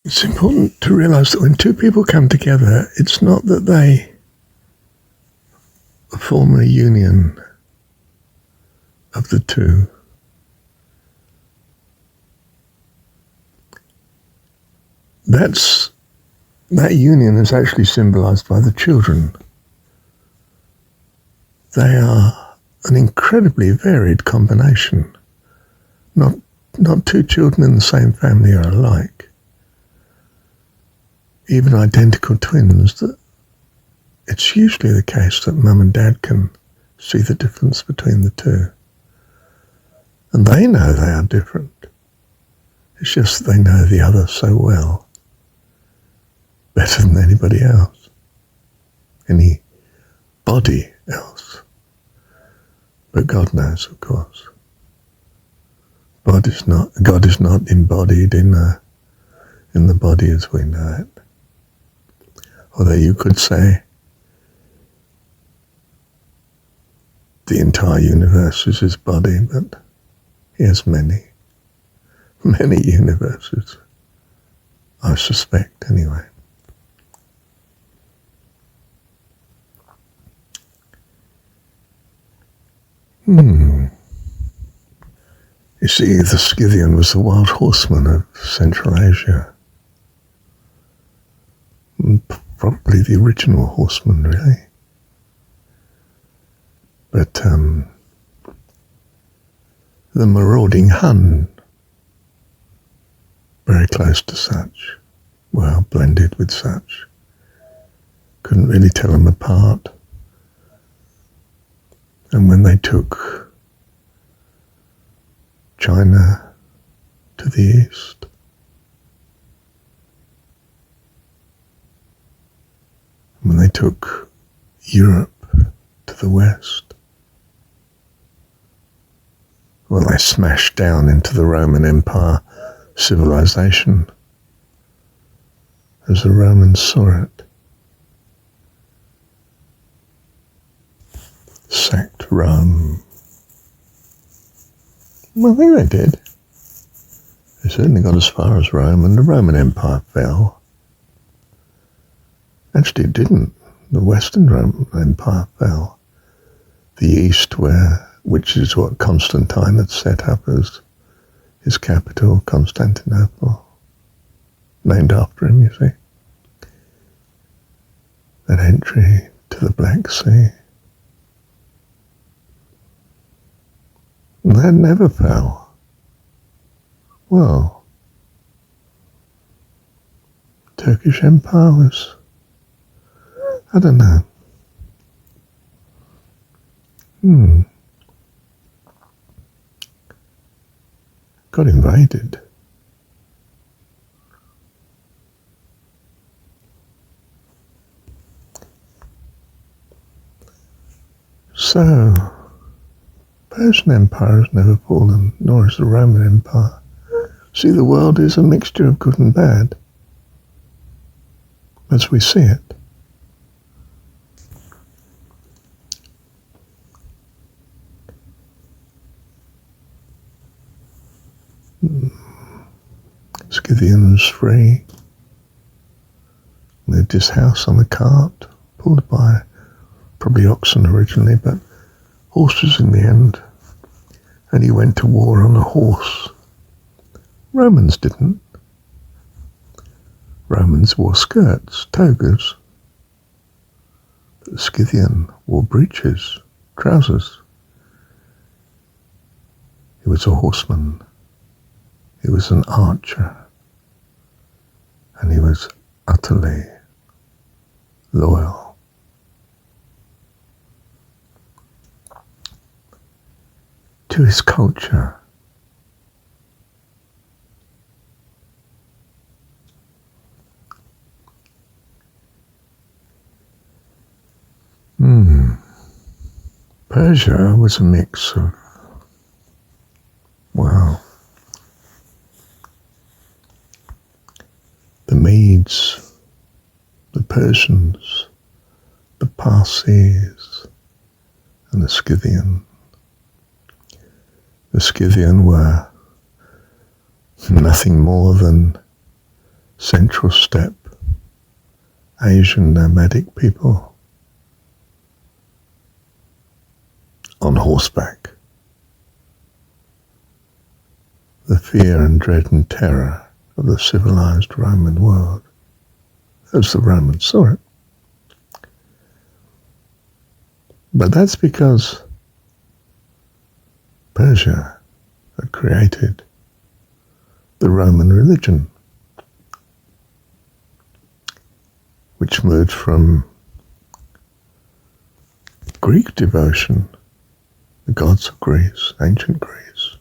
It's important to realize that when two people come together, it's not that they form a union of the two. That union is actually symbolized by the children. They are an incredibly varied combination. Not two children in the same family are alike. Even identical twins, it's usually the case that mum and dad can see the difference between the two. And they know they are different. It's just that they know the other so well, better than anybody else, anybody else. But God knows, of course. God is not embodied in the body as we know it. Although you could say the entire universe is his body, but he has many universes, I suspect anyway. You see, the Scythian was the wild horseman of Central Asia. Probably the original horseman, really. But the marauding Hun, very close to such, well, blended with such. Couldn't really tell them apart. And when they took China to the east, when they took Europe to the west, well, they smashed down into the Roman Empire civilization as the Romans saw it. Sacked Rome. Well, I think they did. They certainly got as far as Rome, and the Roman Empire fell. Actually, it didn't. The Western Roman Empire fell. The East, which is what Constantine had set up as his capital, Constantinople, named after him, you see. That entry to the Black Sea. That never fell. Well, Turkish Empire was, I don't know. Got invaded. So, Persian Empire has never fallen, nor has the Roman Empire. See, the world is a mixture of good and bad, as we see it. Scythian was free, lived his house on a cart, pulled by probably oxen originally, but horses in the end, and he went to war on a horse. Romans didn't. Romans wore skirts, togas, but the Scythian wore breeches, trousers. He was a horseman. He was an archer, and he was utterly loyal. To his culture. Persia was a mix of, well, the Medes, the Persians, the Parsis, and the Scythian. The Scythian were nothing more than Central Steppe, Asian nomadic people on horseback. The fear and dread and terror of the civilized Roman world, as the Romans saw it. But that's because Persia had created the Roman religion, which moved from Greek devotion, the gods of Greece, ancient Greece,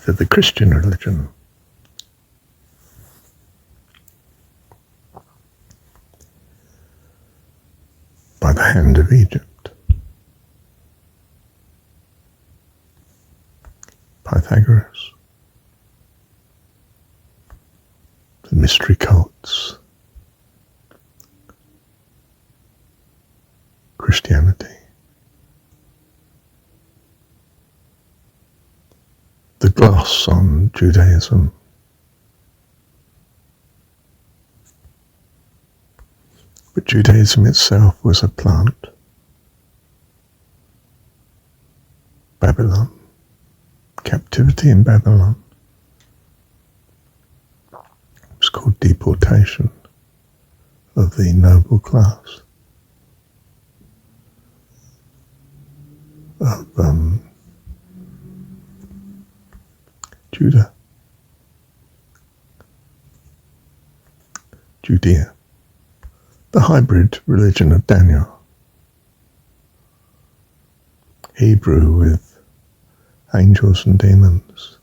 to the Christian religion. By the hand of Egypt. Pythagoras. The mystery cults. Christianity. The gloss on Judaism. But Judaism itself was a plant. Babylon. Captivity in Babylon. It was called deportation of the noble class of Judah. Judea. The hybrid religion of Daniel. Hebrew with angels and demons.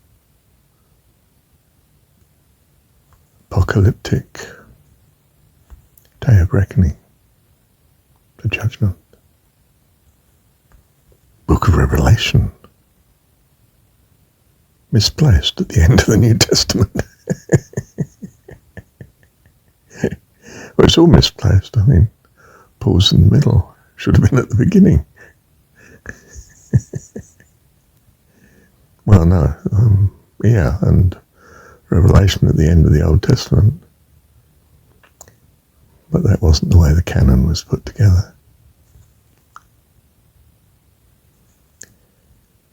Apocalyptic day of reckoning. The judgment. Book of Revelation. Misplaced at the end of the New Testament. Well, it's all misplaced. I mean, Paul's in the middle. Should have been at the beginning. Well, no. Yeah, and Revelation at the end of the Old Testament. But that wasn't the way the canon was put together.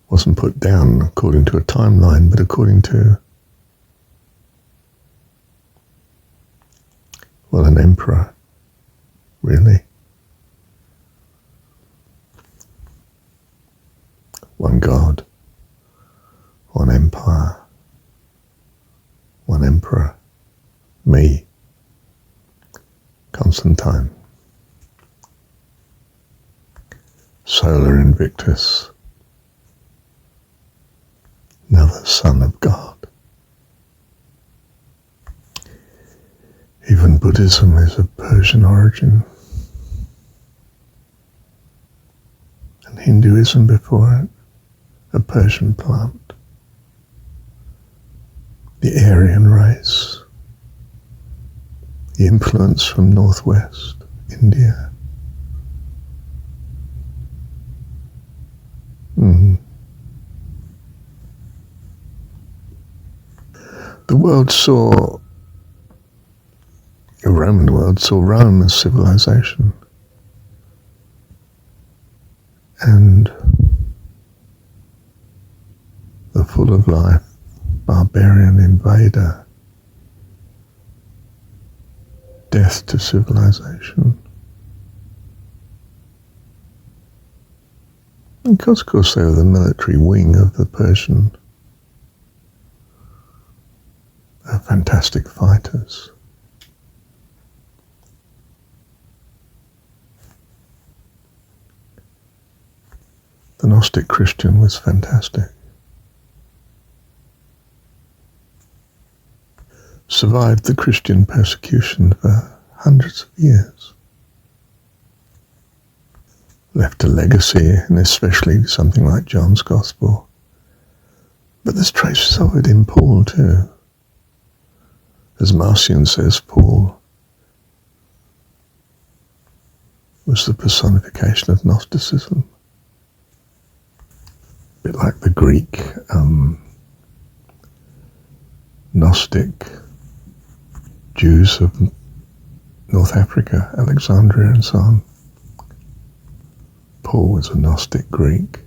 Wasn't put down according to a timeline, but according to, well, an emperor, really. One God, one empire, one emperor, me, Constantine, Solar Invictus, another son of God. Even Buddhism is of Persian origin, and Hinduism before it, a Persian plant. The Aryan race, the influence from northwest India. The world saw, the Roman world saw Rome as civilization, and the full of life barbarian invader, death to civilization. And because, of course, they were the military wing of the Persian. They're fantastic fighters. The Gnostic Christian was fantastic. Survived the Christian persecution for hundreds of years. Left a legacy, and especially something like John's Gospel. But there's traces of it in Paul too. As Marcion says, Paul was the personification of Gnosticism. A bit like the Greek Gnostic Jews of North Africa, Alexandria and so on. Paul was a Gnostic Greek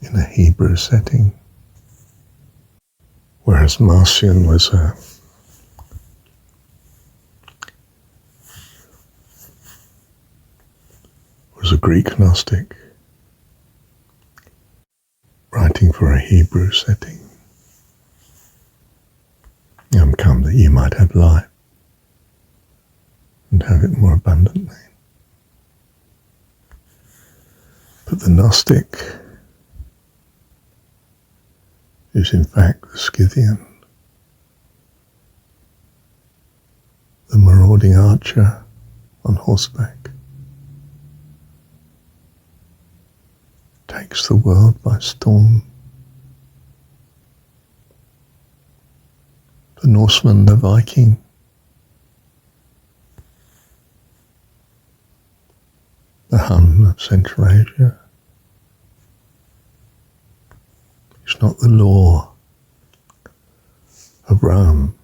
in a Hebrew setting, whereas Marcion was a Greek Gnostic writing for a Hebrew setting. Come that you might have life and have it more abundantly. But the Gnostic is in fact the Scythian, the marauding archer on horseback, takes the world by storm. The Norseman, the Viking, the Hun of Central Asia. It's not the law of Rome.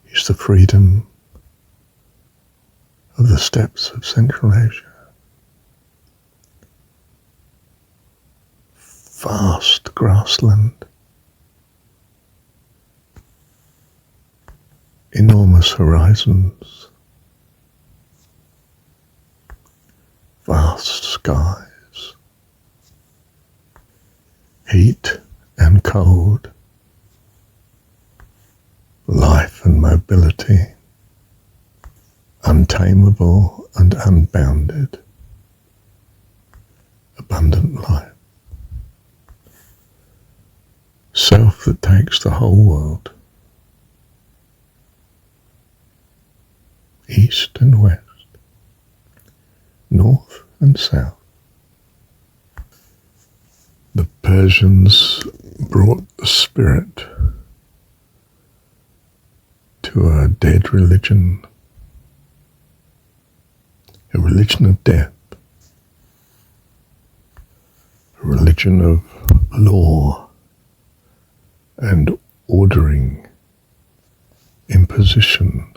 It's the freedom of the steppes of Central Asia. Vast grassland, enormous horizons, vast skies, heat and cold, life and mobility, untamable and unbounded, abundant life. Self that takes the whole world, east and west, north and south. The Persians brought the spirit to a dead religion, a religion of death, a religion of law and ordering, imposition,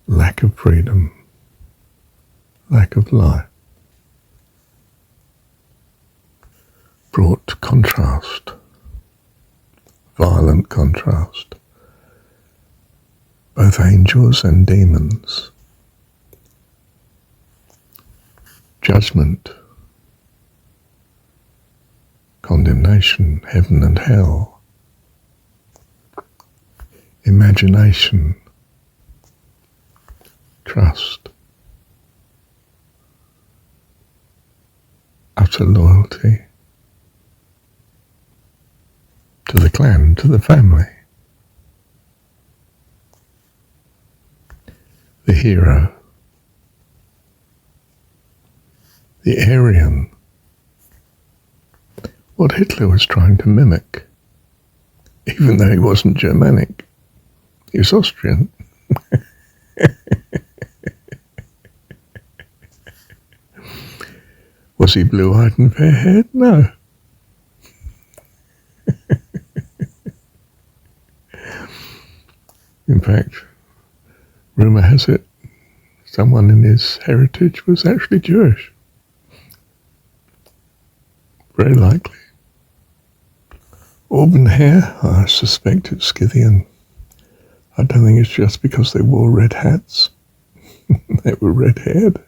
lack of freedom, lack of life. Brought contrast, violent contrast, both angels and demons, judgment, condemnation, heaven and hell, imagination, trust, utter loyalty to the clan, to the family, the hero, the Aryan, what Hitler was trying to mimic, even though he wasn't Germanic, he was Austrian. Was he blue-eyed and fair-haired? No. In fact, rumour has it, someone in his heritage was actually Jewish. Very likely. Auburn hair, I suspect it's Scythian. I don't think it's just because they wore red hats. They were red-haired.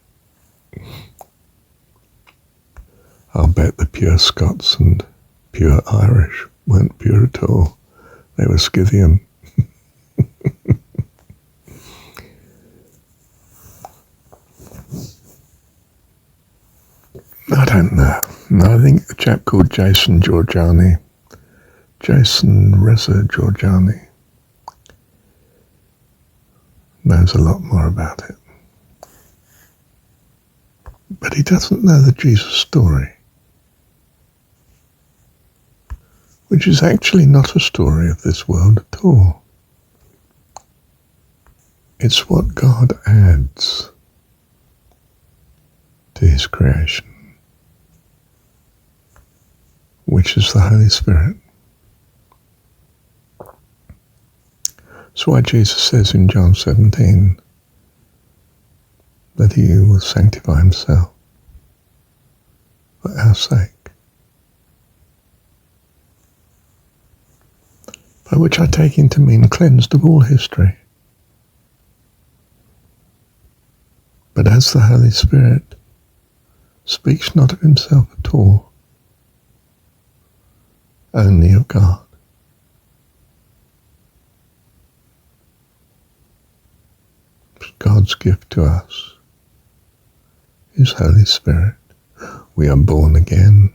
I'll bet the pure Scots and pure Irish weren't pure at all. They were Scythian. I don't know. I think a chap called Jason Reza Georgiani, knows a lot more about it. But he doesn't know the Jesus story, which is actually not a story of this world at all. It's what God adds to his creation. which is the Holy Spirit. That's why Jesus says in John 17 that he will sanctify himself for our sake. By which I take him to mean cleansed of all history. But as the Holy Spirit speaks not of himself at all, only of God. God's gift to us is Holy Spirit. We are born again.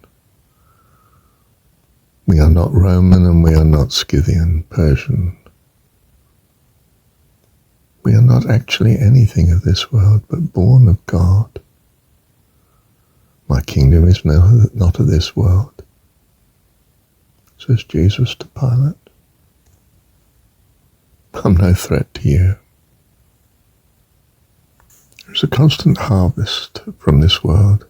We are not Roman and we are not Scythian, Persian. We are not actually anything of this world, but born of God. My kingdom is not of this world, says Jesus to Pilate. I'm no threat to you. There's a constant harvest from this world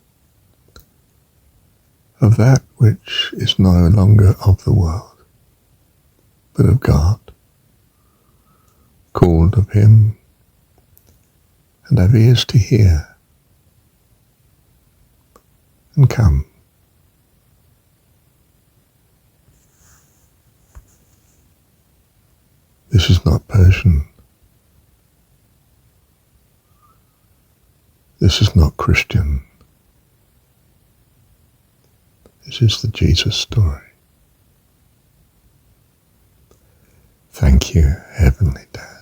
of that which is no longer of the world, but of God, called of him, and have ears to hear, and come. This is not Persian. This is not Christian. This is the Jesus story. Thank you, Heavenly Dad.